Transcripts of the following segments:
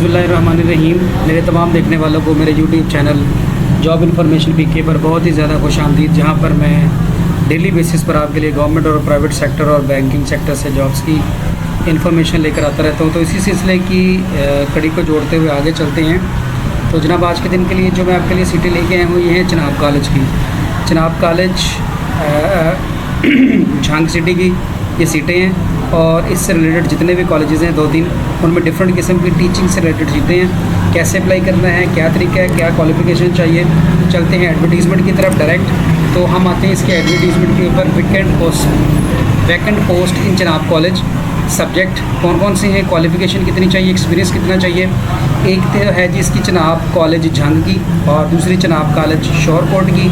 बिस्मिल्लाहिर्रहमानिर्रहीम। मेरे तमाम देखने वालों को मेरे यूट्यूब चैनल जॉब इन्फॉर्मेशन पीके पर बहुत ही ज़्यादा खुशामदीद, जहाँ पर मैं डेली बेसिस पर आपके लिए गवर्नमेंट और प्राइवेट सेक्टर और बैंकिंग सेक्टर से जॉब्स की इन्फॉर्मेशन लेकर आता रहता हूँ। तो इसी सिलसिले की कड़ी को जोड़ते हुए आगे चलते हैं। तो जनाब, आज के दिन के लिए जो मैं आपके लिए सीटें लेके आया हूँ ये हैं चिनाब कॉलेज की। चिनाब कॉलेज झांग सिटी की ये सीटें हैं और इससे रिलेटेड जितने भी कॉलेजेस हैं 2-3, उनमें डिफरेंट किस्म की टीचिंग से रिलेटेड सीटें हैं। कैसे अप्लाई करना है, क्या तरीका है, क्या क्वालिफिकेशन चाहिए। चलते हैं एडवर्टीज़मेंट की तरफ डायरेक्ट। तो हम आते हैं इसके एडवर्टीज़मेंट के ऊपर। वैकेंट पोस्ट इन चिनाब कॉलेज। सब्जेक्ट कौन कौन से हैं, क्वालिफिकेशन कितनी चाहिए, एक्सपीरियंस कितना चाहिए। एक तो है जी इसकी चिनाब कॉलेज झंग की, और दूसरी चिनाब कॉलेज शोरकोट की,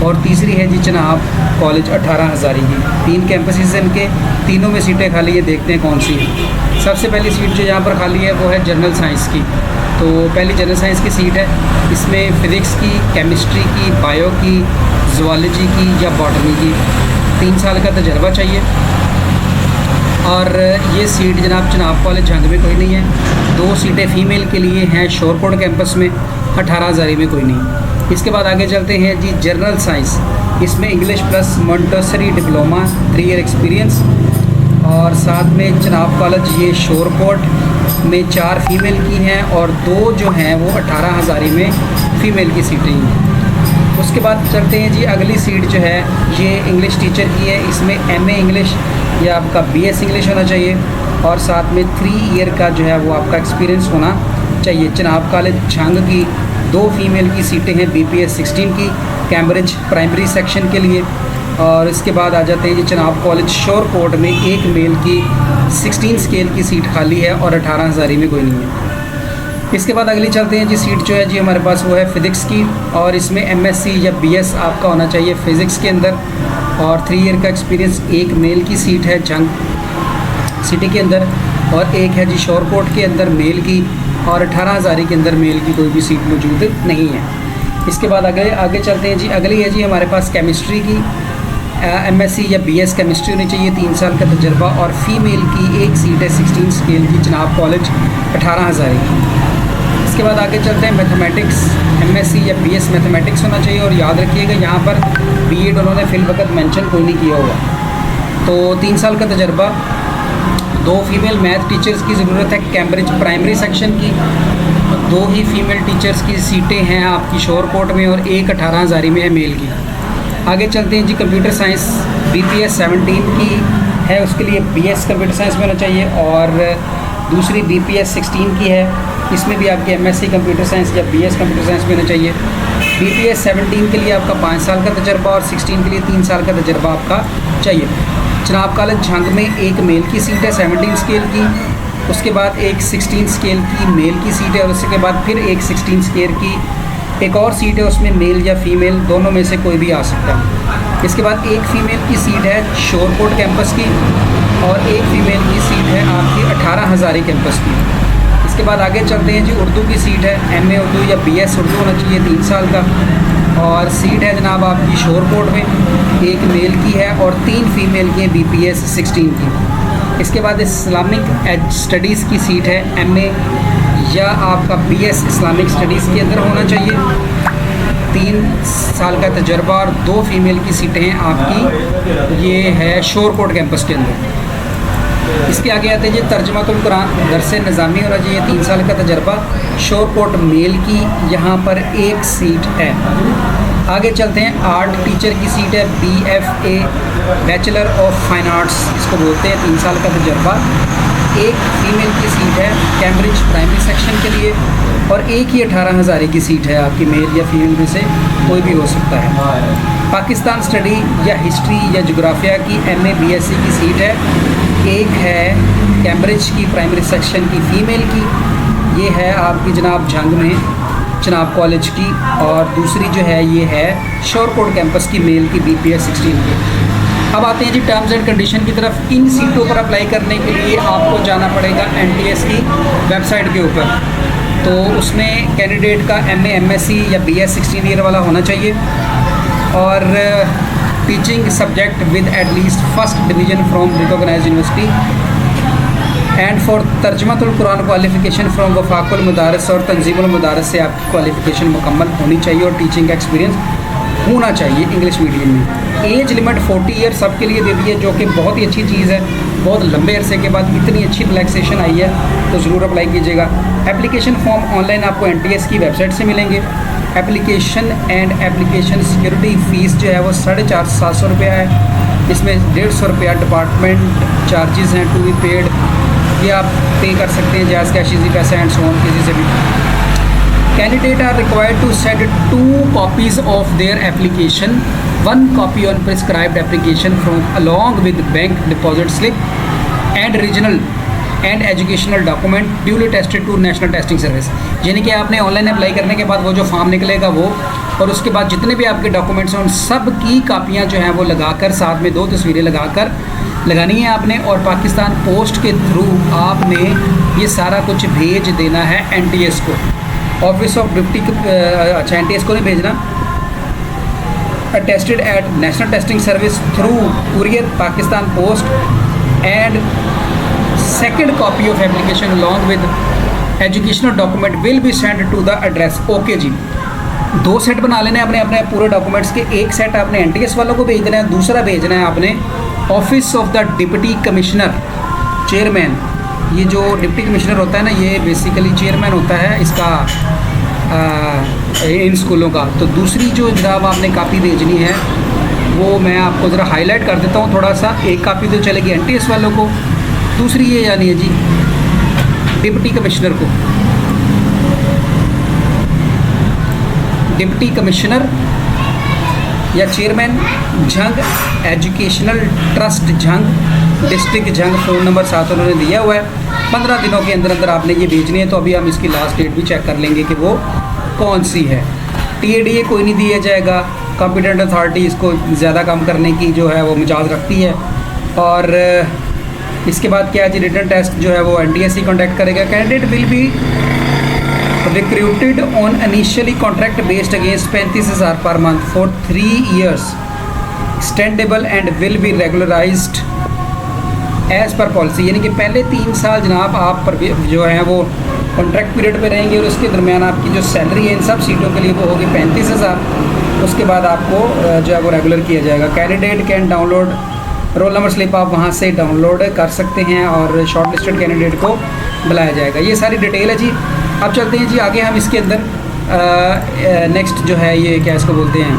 और तीसरी है जी चिनाब कॉलेज 18 हज़ारी की। 3 कैंपसेस हैं इनके, तीनों में सीटें खाली है। देखते हैं कौन सी है। सबसे पहली सीट जो यहाँ पर खाली है वो है जनरल साइंस की। तो पहली जनरल साइंस की सीट है। इसमें फ़िज़िक्स की, केमिस्ट्री की, बायो की, ज़ूलॉजी की या बॉटनी की 3 साल का तजर्बा चाहिए। और ये सीट जनाब चिनाब कॉलेज झंग में कोई नहीं है। 2 सीटें फ़ीमेल के लिए हैं शोरकोट कैंपस में, 18 हज़ारी में कोई नहीं। इसके बाद आगे चलते हैं जी जनरल साइंस। इसमें English plus Montessori diploma, 3 year experience. और साथ में चिनाब कॉलेज ये शोरकोट में 4 फीमेल की हैं और 2 जो हैं वो 18 हज़ारी में फ़ीमेल की सीटें हैं। उसके बाद चलते हैं जी अगली सीट जो है ये इंग्लिश टीचर की है। इसमें MA इंग्लिश या आपका BS इंग्लिश होना चाहिए और साथ में 3 ईयर का जो है वो आपका एक्सपीरियंस होना चाहिए। चिनाब कॉलेज झंग की 2 फीमेल की सीटें हैं BPS 16 की, कैम्ब्रिज प्राइमरी सेक्शन के लिए। और इसके बाद आ जाते हैं जी चिनाब कॉलेज शोरकोट में 1 मेल की 16 स्केल की सीट खाली है और 18 हज़ारी में कोई नहीं है। इसके बाद अगली चलते हैं जी सीट जो है जी हमारे पास वो है फ़िज़िक्स की, और इसमें MSc या BS आपका होना चाहिए फ़िज़िक्स के अंदर, और 3 ईयर का एक्सपीरियंस। 1 मेल की सीट है झंग सिटी के अंदर, और एक है जी शोरकोट के अंदर मेल की, और 18 हज़ारी के अंदर मेल की कोई भी सीट मौजूद नहीं है। इसके बाद आगे चलते हैं जी। अगली है जी हमारे पास केमिस्ट्री की। MSc या BS केमिस्ट्री होनी चाहिए, 3 साल का तजर्बा, और फीमेल की 1 सीट है 16 स्केल की चिनाब कॉलेज 18 हज़ारी की। इसके बाद आगे चलते हैं मैथमेटिक्स। MSc या BS मैथमेटिक्स होना चाहिए, और याद रखिएगा यहाँ पर BEd उन्होंने फिल वक्त मेंशन कोई नहीं किया हुआ। तो 3 साल का तजर्बा, 2 फीमेल मैथ टीचर्स की ज़रूरत है कैम्ब्रिज प्राइमरी सेक्शन की। 2 ही फीमेल टीचर्स की सीटें हैं आपकी शोरकोट में, और 1 18 हज़ारी में है मेल की। आगे चलते हैं जी कंप्यूटर साइंस। BPS 17 की है, उसके लिए BS कंप्यूटर साइंस में होना चाहिए, और दूसरी BPS 16 की है। इसमें भी आपकी MSc कंप्यूटर साइंस या BS कंप्यूटर साइंस में होना चाहिए। BPS 17 के लिए आपका 5 साल का तजर्बा, और 16 के लिए 3 साल का तजर्बा आपका चाहिए। चिनाब कॉलेज झंग में 1 मेल की सीट है 17 स्केल की, उसके बाद एक 16 स्केल की मेल की सीट है, और उसके बाद फिर एक 16 स्केल की एक और सीट है, उसमें मेल या फीमेल दोनों में से कोई भी आ सकता है। इसके बाद 1 फीमेल की सीट है शोरकोट कैंपस की, और 1 फीमेल की सीट है आपकी 18 हज़ारी कैंपस की। इसके बाद आगे चलते हैं जी उर्दू की सीट है। MA उर्दू या BS उर्दू होना चाहिए, 3 साल का, और सीट है जनाब आपकी शोरकोट में, 1 मेल की है और 3 फीमेल की है BPS 16 की। इसके बाद इस्लामिक स्टडीज़ की सीट है MA या आपका BS इस्लामिक स्टडीज़ के अंदर होना चाहिए, 3 साल का तजर्बा, और 2 फीमेल की सीटें हैं आपकी, ये है शोरकोट कैंपस के अंदर। इसके आगे आते हैं जी तर्जुमातुल कुरान, दरसे निज़ामी होना चाहिए, 3 साल का तजर्बा, शोरकोट मेल की यहाँ पर 1 सीट है। आगे चलते हैं आर्ट टीचर की सीट है BFA bachelor of fine arts इसको बोलते हैं, 3 साल का तजर्बा, 1 फीमेल की सीट है कैम्ब्रिज प्राइमरी सेक्शन के लिए, और 1 ही 18 हज़ारी की सीट है आपकी, मेल या फीमेल में से कोई भी हो सकता है। पाकिस्तान स्टडी या हिस्ट्री या जोग्राफिया की MA BSc की सीट है, 1 है कैम्ब्रिज की प्राइमरी सेक्शन की फ़ीमेल की, ये है आपकी जनाब झंग में चिनाब कॉलेज की, और दूसरी जो है ये है शोरकोट कैंपस की मेल की BPS 16 की। अब आते हैं जी टर्म्स एंड कंडीशन की तरफ। इन सीटों पर अप्लाई करने के लिए आपको जाना पड़ेगा NTS की वेबसाइट के ऊपर। तो उसमें कैंडिडेट का MA MSc या BS 16 ईयर वाला होना चाहिए, और teaching subject with at least first division from recognised university, and for Tarjamatul Quran qualification from Wafaqul Madaris और तंजीमुल मदारस से आपकी क्वालिफ़िकेशन मुकम्मल होनी चाहिए और टीचिंग का एक्सपीरियंस होना चाहिए इंग्लिश मीडियम में। एज लिमिट 40 ईयर सबके लिए दे दी है, जो कि बहुत ही अच्छी चीज़ है। बहुत लंबे अरसे के बाद इतनी अच्छी रिलैक्सेशन आई है, तो ज़रूर अप्लाई कीजिएगा। एप्लीकेशन फॉर्म ऑनलाइन आपको NTS की वेबसाइट से मिलेंगे। Application and application security fees जो है वो 750 रुपया है। इसमें 150 रुपया डिपार्टमेंट चार्जेस हैं टू बी पेड, ये आप पे कर सकते हैं Jazz Cash Easypaisa and so on किसी से भी। Candidate are required to send 2 copies of their application, 1 copy on prescribed application from along with bank deposit slip and regional and educational document duly tested to national testing service. यानी कि आपने online apply करने के बाद वो जो form निकलेगा वो, और उसके बाद जितने भी आपके डॉक्यूमेंट्स हैं उन सब की कापियाँ जो हैं वो लगाकर, साथ में 2 तस्वीरें लगाकर लगानी है आपने, और पाकिस्तान पोस्ट के थ्रू आपने ये सारा कुछ भेज देना है NTS को। ऑफिस ऑफ डिप्टी अच्छा NTS को नहीं भेजना, attested at national testing service through courier Pakistan post and second copy of application along with educational document will be send to the address. Okay जी, 2 सेट बना लेने अपने अपने पूरे डॉक्यूमेंट्स के। एक सेट आपने NTS वालों को भेज देना है, दूसरा भेजना है आपने office of the deputy commissioner chairman. ये जो डिप्टी कमिश्नर होता है ना, ये बेसिकली चेयरमैन होता है इसका इन स्कूलों का। तो दूसरी जो जनाब आपने कापी भेजनी है वो मैं आपको ज़रा हाईलाइट कर देता हूँ थोड़ा सा। एक कापी तो चलेगी NTS वालों को, दूसरी ये यानी है जी डिप्टी कमिश्नर को। डिप्टी कमिश्नर या chairman Jhang educational trust Jhang district Jhang, phone number साथ उन्होंने दिया हुआ है। 15 दिनों के अंदर अंदर आपने ये भेजनी है। तो अभी हम इसकी लास्ट डेट भी चेक कर लेंगे कि वो कौन सी है। TADA कोई नहीं दिया जाएगा, कॉम्पिटेंट अथॉरिटी इसको ज़्यादा कम करने की जो है वो मिजाज रखती है। और इसके बाद क्या है जी, रिटन टेस्ट जो है वो NTS ही कॉन्टैक्ट करेगा। Candidate will be recruited on initially contract based against 35,000 per month for 3 years extendable and will be regularised as per policy. यानी कि पहले 3 साल जनाब आप पर जो है वो कॉन्ट्रैक्ट पीरियड पे रहेंगे, और उसके दरमियान आपकी जो सैलरी है इन सब सीटों के लिए वो होगी 35,000। उसके बाद आपको जो है वो रेगुलर किया जाएगा। Candidate can download roll number slip, आप वहाँ से डाउनलोड कर सकते हैं और शॉर्ट लिस्टेड कैंडिडेट को बुलाया जाएगा। ये सारी डिटेल है जी। अब चलते हैं जी आगे हम इसके अंदर नेक्स्ट जो है ये क्या इसको बोलते हैं,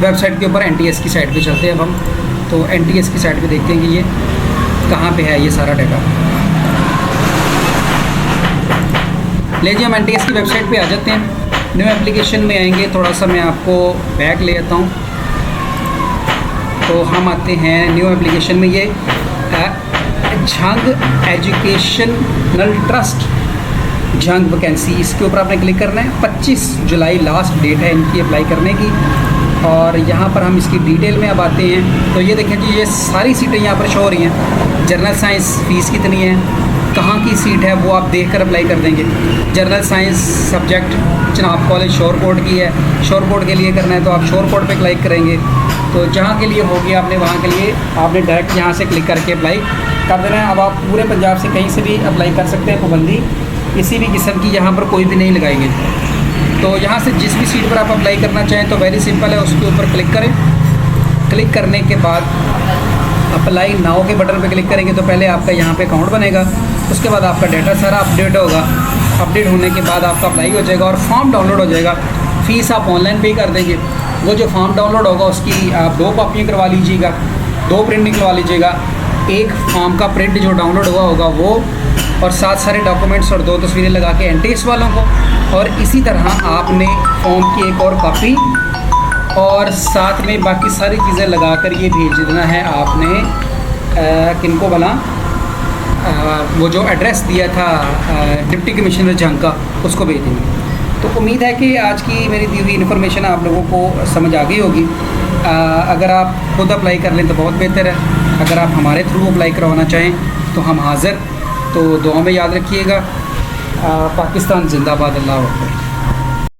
वेबसाइट के ऊपर NTS की साइट पे चलते हैं अब हम। तो NTS की साइट पे देखते हैं कि ये कहाँ पे है ये सारा डाटा। ले जी हम NTS की वेबसाइट पे आ जाते हैं। न्यू एप्लीकेशन में आएंगे, थोड़ा सा मैं आपको बैक ले आता हूँ। तो हम आते हैं न्यू एप्लीकेशन में। ये Jhang educational trust Jhang vacancy, इसके ऊपर आपने क्लिक करना है। 25 जुलाई लास्ट डेट है इनकी अप्लाई करने की। और यहाँ पर हम इसकी डिटेल में अब आते हैं। तो ये देखें जी, ये सारी सीटें यहाँ पर शो हो रही हैं। जनरल साइंस फ़ीस कितनी है, कहाँ की सीट है वो आप देखकर अप्लाई कर देंगे। General science subject Chenab college Shorkot की है, शोरकोट के लिए करना है तो आप शोरकोट पे क्लिक करेंगे। तो जहाँ के लिए होगी आपने वहाँ के लिए आपने डायरेक्ट यहाँ से क्लिक करके अप्लाई कर देना है। अब आप पूरे पंजाब से कहीं से भी अप्लाई कर सकते हैं, पाबंदी किसी भी किस्म की यहाँ पर कोई भी नहीं लगाई गई। तो यहाँ से जिस भी सीट पर आप अप्लाई करना चाहें तो वेरी सिंपल है, उसके ऊपर क्लिक करें। क्लिक करने के बाद अप्लाई नाउ के बटन पर क्लिक करेंगे तो पहले आपका यहाँ पे अकाउंट बनेगा। उसके बाद आपका डाटा सारा अपडेट होगा। अपडेट होने के बाद आपका अप्लाई हो जाएगा और फॉर्म डाउनलोड हो जाएगा। फ़ीस आप ऑनलाइन पे कर देंगे। वो जो फॉर्म डाउनलोड होगा उसकी आप 2 कॉपियाँ करवा लीजिएगा, 2 प्रिंट निकलवा लीजिएगा। एक फॉर्म का प्रिंट जो डाउनलोड हुआ होगा वो, और साथ सारे डॉक्यूमेंट्स और 2 तस्वीरें लगा के NTS वालों को। और इसी तरह आपने फॉर्म की एक और कॉपी और साथ में बाकी सारी चीज़ें लगा कर ये भेज देना है आपने किनको भला, वो जो एड्रेस दिया था डिप्टी कमिश्नर झंग का, उसको भेज देंगे। तो उम्मीद है कि आज की मेरी दी हुई इन्फॉर्मेशन आप लोगों को समझ आ गई होगी। अगर आप खुद अप्लाई कर लें तो बहुत बेहतर है। अगर आप हमारे थ्रू अप्लाई करवाना चाहें तो हम हाज़िर। तो दुआ में याद रखिएगा। पाकिस्तान जिंदाबाद, अल्लाह अकबर।